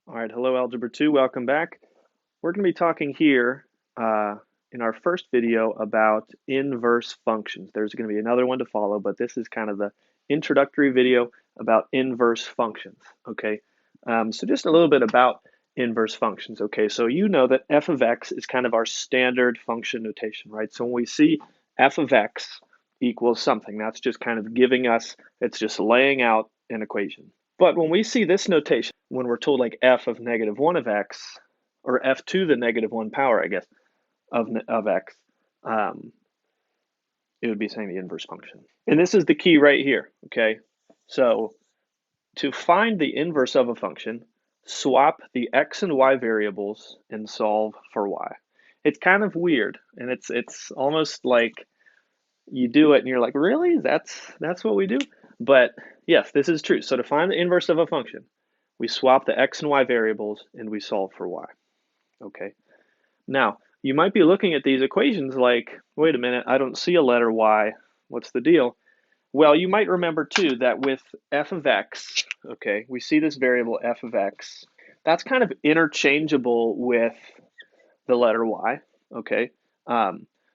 All right, hello Algebra 2, welcome back. We're going to be talking here in our first video about inverse functions. There's going to be another one to follow, but this is kind of the introductory video about inverse functions, okay? So just a little bit about inverse functions, okay? So you know that f of x is kind of our standard function notation, right? So when we see f of x equals something, that's just kind of giving us, it's just laying out an equation. But when we see this notation, when we're told like f of negative 1 of x, or f to the negative 1 power, I guess, of x, it would be saying the inverse function. And this is the key right here, okay? So to find the inverse of a function, swap the x and y variables and solve for y. It's kind of weird, and it's almost like you do it and you're like, really? That's what we do? But yes, this is true. So to find the inverse of a function, we swap the x and y variables and we solve for y. Okay. Now, you might be looking at these equations like, wait a minute, I don't see a letter y. What's the deal? Well, you might remember too that with f of x, okay, we see this variable f of x. That's kind of interchangeable with the letter y, okay?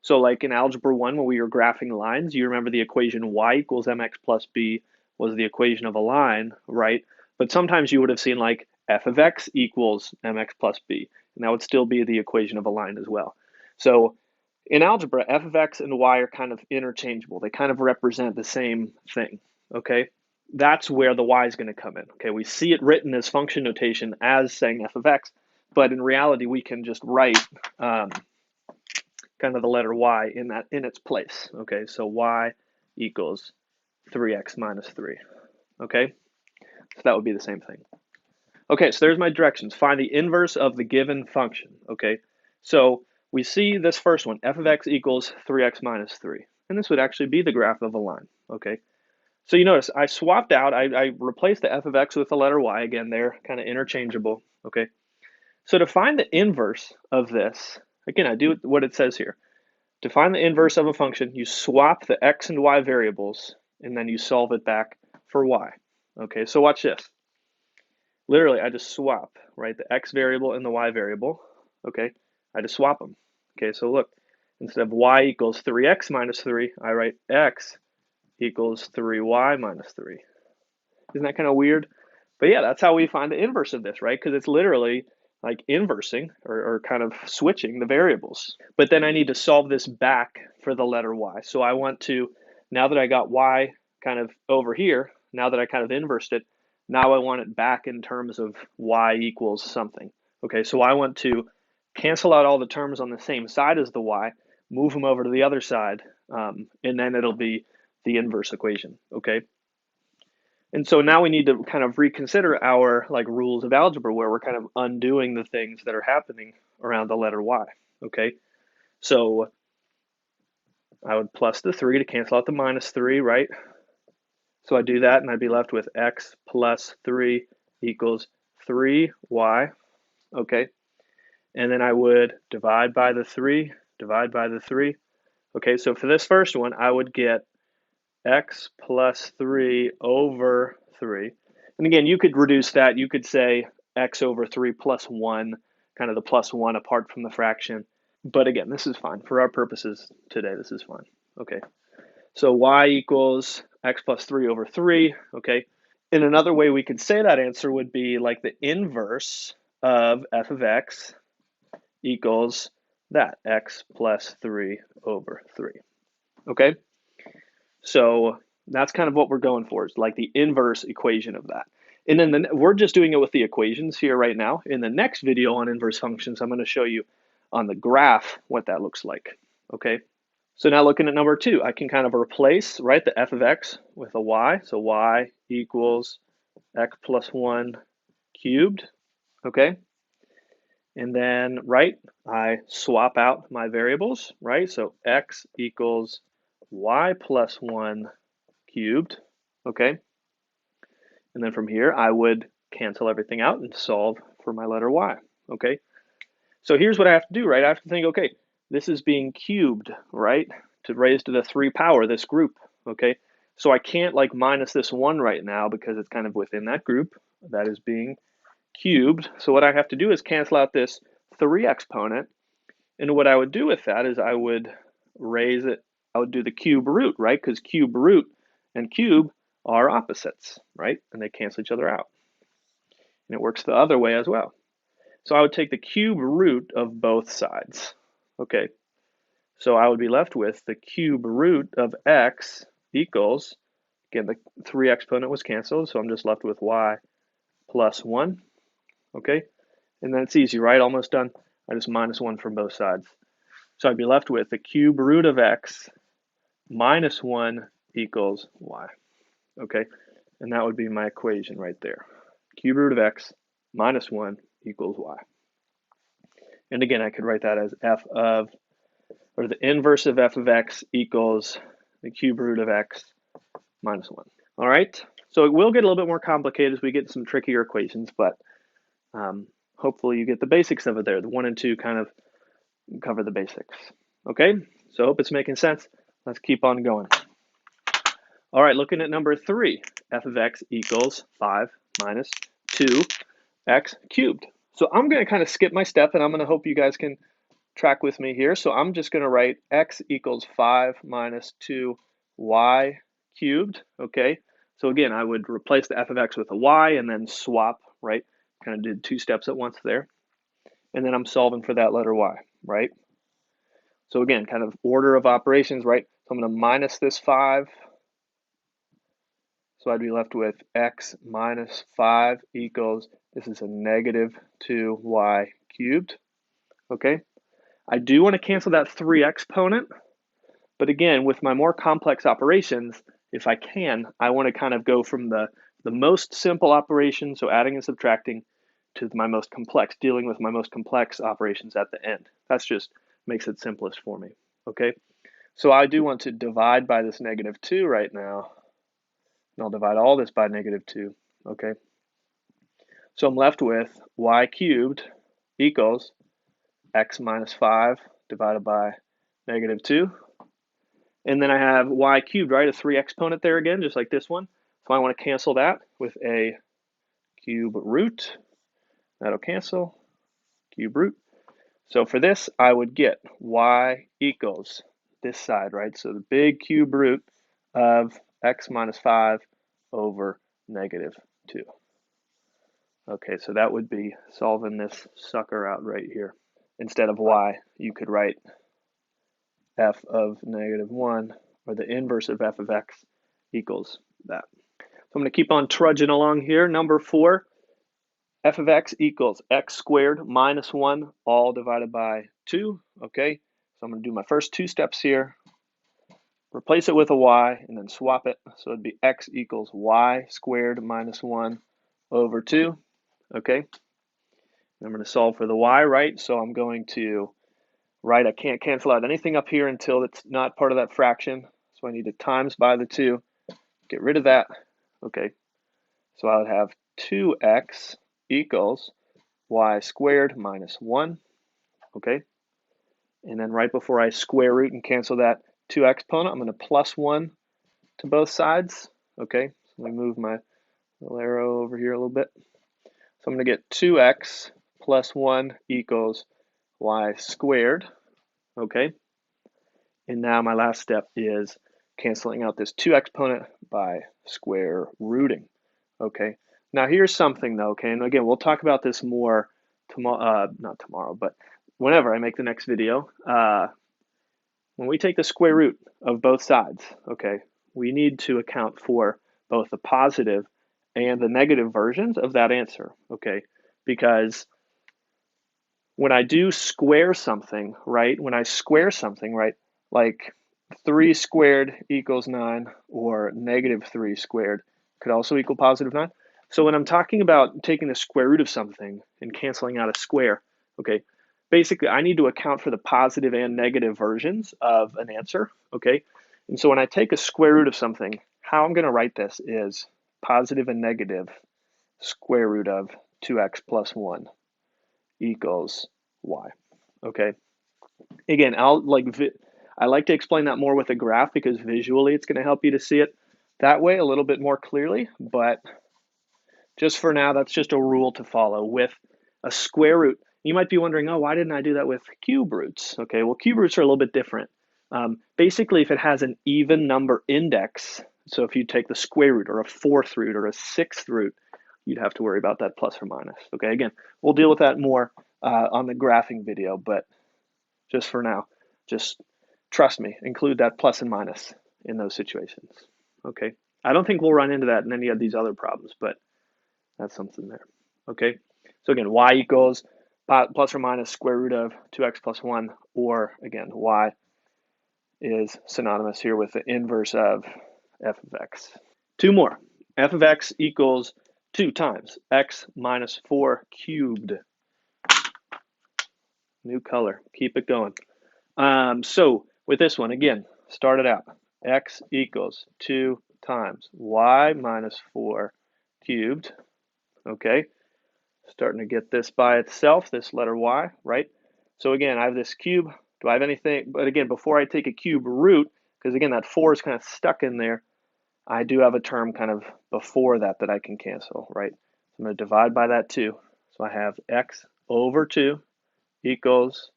So like in Algebra 1, when we were graphing lines, you remember the equation y equals mx plus b was the equation of a line, right? But sometimes you would have seen like f of x equals mx plus b, and that would still be the equation of a line as well. So in algebra, f of x and y are kind of interchangeable. They kind of represent the same thing, okay? That's where the y is going to come in, okay? We see it written as function notation as saying f of x, but in reality, we can just write kind of the letter y in its place. Okay, so y equals 3x minus 3. Okay, so that would be the same thing. Okay, so there's my directions. Find the inverse of the given function. Okay, so we see this first one, f of x equals 3x minus 3. And this would actually be the graph of a line. Okay, so you notice I swapped out, I replaced the f of x with the letter y. Again, they're kind of interchangeable. Okay, so to find the inverse of this, again, I do what it says here. To find the inverse of a function, you swap the x and y variables, and then you solve it back for y. Okay, so watch this. Literally, I just swap, right, the x variable and the y variable. Okay, I just swap them. Okay, so look, instead of y equals 3x minus 3, I write x equals 3y minus 3. Isn't that kind of weird? But yeah, that's how we find the inverse of this, right? Because it's literally like inversing or kind of switching the variables. But then I need to solve this back for the letter y. So I want to, now that I got y kind of over here, now that I kind of inversed it, now I want it back in terms of y equals something. Okay, so I want to cancel out all the terms on the same side as the y, move them over to the other side, and then it'll be the inverse equation, okay? And so now we need to kind of reconsider our like rules of algebra where we're kind of undoing the things that are happening around the letter y, okay? So I would plus the 3 to cancel out the minus 3, right? So I do that and I'd be left with x plus 3 equals 3y, okay? And then I would divide by the 3, divide by the 3. Okay, so for this first one, I would get x plus 3 over 3. And again, you could reduce that. You could say x over 3 plus 1, kind of the plus 1 apart from the fraction. But again, this is fine. For our purposes today, this is fine. Okay, so y equals x plus 3 over 3. Okay, and another way we could say that answer would be like the inverse of f of x equals that, x plus 3 over 3. Okay, so that's kind of what we're going for, is like the inverse equation of that. And then we're just doing it with the equations here right now. In the next video on inverse functions, I'm going to show you on the graph what that looks like. Okay, so now looking at number 2, I can kind of replace, right, the f of x with a y. So y equals x plus 1 cubed. Okay, and then, right, I swap out my variables, right? So x equals y plus 1 cubed, okay? And then from here, I would cancel everything out and solve for my letter y, okay? So here's what I have to do, right? I have to think, okay, this is being cubed, right? To raise to the 3 power, this group, okay? So I can't like minus this 1 right now because it's kind of within that group that is being cubed. So what I have to do is cancel out this 3 exponent. And what I would do with that is I would raise it, I would do the cube root, right? Because cube root and cube are opposites, right? And they cancel each other out. And it works the other way as well. So I would take the cube root of both sides. Okay, so I would be left with the cube root of x equals, again, the 3 exponent was canceled, so I'm just left with y plus 1. Okay, and then it's easy, right? Almost done. I just minus 1 from both sides. So I'd be left with the cube root of x minus 1 equals y. Okay, and that would be my equation right there. Cube root of x minus 1 equals y. And again, I could write that as f of, or the inverse of f of x equals the cube root of x minus 1. All right, so it will get a little bit more complicated as we get some trickier equations, but hopefully you get the basics of it there. The 1 and 2 kind of cover the basics. Okay, so I hope it's making sense. Let's keep on going. All right, looking at number 3, f of x equals 5 minus 2x cubed. So I'm going to kind of skip my step, and I'm going to hope you guys can track with me here. So I'm just going to write x equals 5 minus 2y cubed. Okay, so again, I would replace the f of x with a y and then swap, right? Kind of did 2 steps at once there. And then I'm solving for that letter y, right? So again, kind of order of operations, right? So I'm going to minus this 5. So I'd be left with x minus 5 equals, this is a negative 2y cubed. Okay, I do want to cancel that 3 exponent, but again, with my more complex operations, if I can, I want to kind of go from the most simple operation, so adding and subtracting, to my most complex, dealing with my most complex operations at the end. That's just makes it simplest for me. Okay, so I do want to divide by this negative 2 right now. And I'll divide all this by negative 2, okay? So I'm left with y cubed equals x minus 5 divided by negative 2. And then I have y cubed, right? A 3 exponent there again, just like this one. So I want to cancel that with a cube root. That'll cancel, cube root. So for this, I would get y equals this side, right? So the big cube root of x minus 5 over negative 2. Okay, so that would be solving this sucker out right here. Instead of y, you could write f of negative 1, or the inverse of f of x equals that. So I'm going to keep on trudging along here. Number 4, f of x equals x squared minus 1, all divided by 2. Okay, so I'm going to do my first 2 steps here. Replace it with a y and then swap it. So it'd be x equals y squared minus 1 over 2. Okay. And I'm going to solve for the y, right? So I'm going to write, I can't cancel out anything up here until it's not part of that fraction. So I need to times by the 2. Get rid of that. Okay. So I would have 2x equals y squared minus 1. Okay. And then right before I square root and cancel that 2 exponent, I'm going to plus 1 to both sides. Okay, so let me move my little arrow over here a little bit. So I'm going to get 2x plus 1 equals y squared. Okay, and now my last step is canceling out this 2 exponent by square rooting. Okay, now here's something though, okay, and again, we'll talk about this more tomorrow, not tomorrow, but whenever I make the next video. When we take the square root of both sides, okay, we need to account for both the positive and the negative versions of that answer, okay? Because when I do square something, right, like 3 squared equals 9, or negative 3 squared could also equal positive 9. So when I'm talking about taking the square root of something and canceling out a square, okay, basically, I need to account for the positive and negative versions of an answer, okay? And so when I take a square root of something, how I'm going to write this is positive and negative square root of 2x plus 1 equals y, okay? Again, I like to explain that more with a graph because visually it's going to help you to see it that way a little bit more clearly, but Just for now, that's just a rule to follow with a square root. You might be wondering, oh, why didn't I do that with cube roots? Okay, well, cube roots are a little bit different. Basically, if it has an even number index, so if you take the square root or a fourth root or a sixth root, you'd have to worry about that plus or minus. Okay, again, we'll deal with that more on the graphing video, but just for now, just trust me, include that plus and minus in those situations. Okay, I don't think we'll run into that in any of these other problems, but that's something there. Okay, so again, y equals plus or minus square root of 2x plus 1, or again, y is synonymous here with the inverse of f of x. Two more. F of x equals 2 times x minus 4 cubed. New color. Keep it going. So with this one, again, start it out. X equals 2 times y minus 4 cubed. Okay, starting to get this by itself, this letter y, right? So again, I have this cube. Do I have anything? But again, before I take a cube root, because again, that 4 is kind of stuck in there, I do have a term kind of before that that I can cancel, right? So I'm going to divide by that 2. So I have x over 2 equals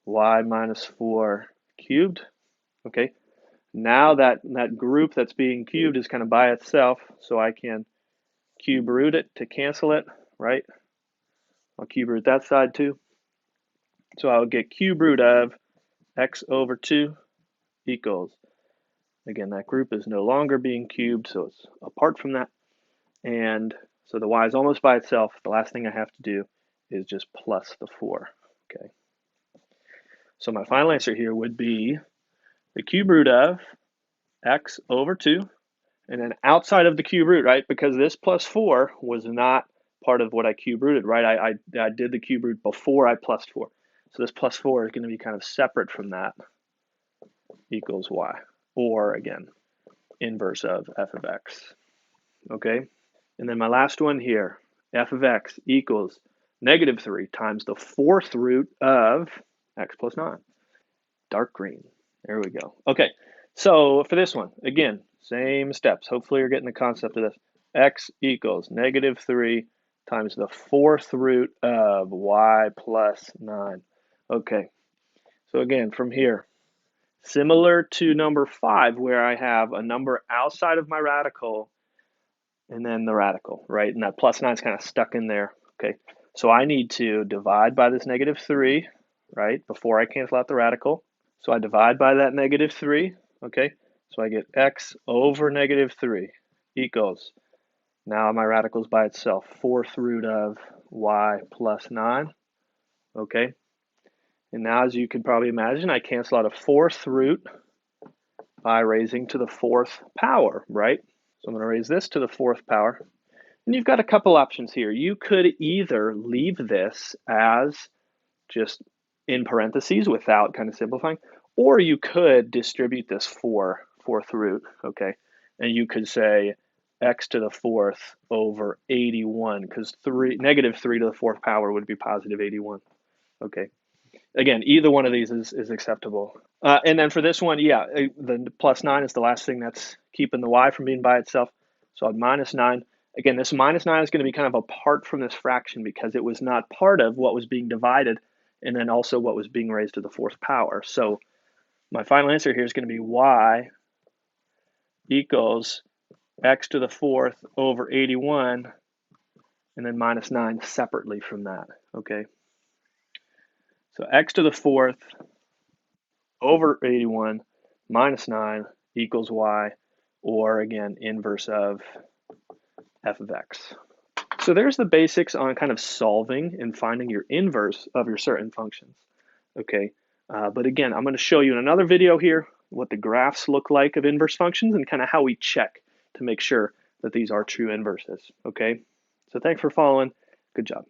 y minus 4 cubed. Okay, now that group that's being cubed is kind of by itself, so I can cube root it to cancel it, right? I'll cube root that side too. So I'll get cube root of x over 2 equals, again, that group is no longer being cubed, so it's apart from that. And so the y is almost by itself. The last thing I have to do is just plus the 4. Okay. So my final answer here would be the cube root of x over 2. And then outside of the cube root, right, because this plus 4 was not part of what I cube rooted, right? I did the cube root before I plus 4. So this plus 4 is going to be kind of separate from that, equals y, or again, inverse of f of x. Okay, and then my last one here, f of x equals negative 3 times the fourth root of x plus 9. Dark green. There we go. Okay, so for this one, again, same steps. Hopefully you're getting the concept of this. X equals negative 3 times the fourth root of y plus 9. Okay, so again, from here, similar to number 5, where I have a number outside of my radical and then the radical, right? And that plus 9 is kind of stuck in there. Okay, so I need to divide by this negative 3, right, before I cancel out the radical. So I divide by that negative 3, okay? So I get x over negative 3 equals, now my radical is by itself, fourth root of y plus 9, okay? And now, as you can probably imagine, I cancel out a fourth root by raising to the fourth power, right? So I'm going to raise this to the fourth power. And you've got a couple options here. You could either leave this as just in parentheses without kind of simplifying, or you could distribute this fourth root, okay? And you could say x to the fourth over 81, because negative 3 to the fourth power would be positive 81, okay? Again, either one of these is acceptable. And then for this one, yeah, the plus 9 is the last thing that's keeping the y from being by itself. So I'd minus 9. Again, this minus 9 is going to be kind of apart from this fraction because it was not part of what was being divided and then also what was being raised to the fourth power. So my final answer here is going to be y equals x to the fourth over 81 and then minus 9 separately from that, okay? So x to the fourth over 81 minus 9 equals y, or again, inverse of f of x. So there's the basics on kind of solving and finding your inverse of your certain functions, okay? But again, I'm going to show you in another video here what the graphs look like of inverse functions and kind of how we check to make sure that these are true inverses, okay? So thanks for following. Good job.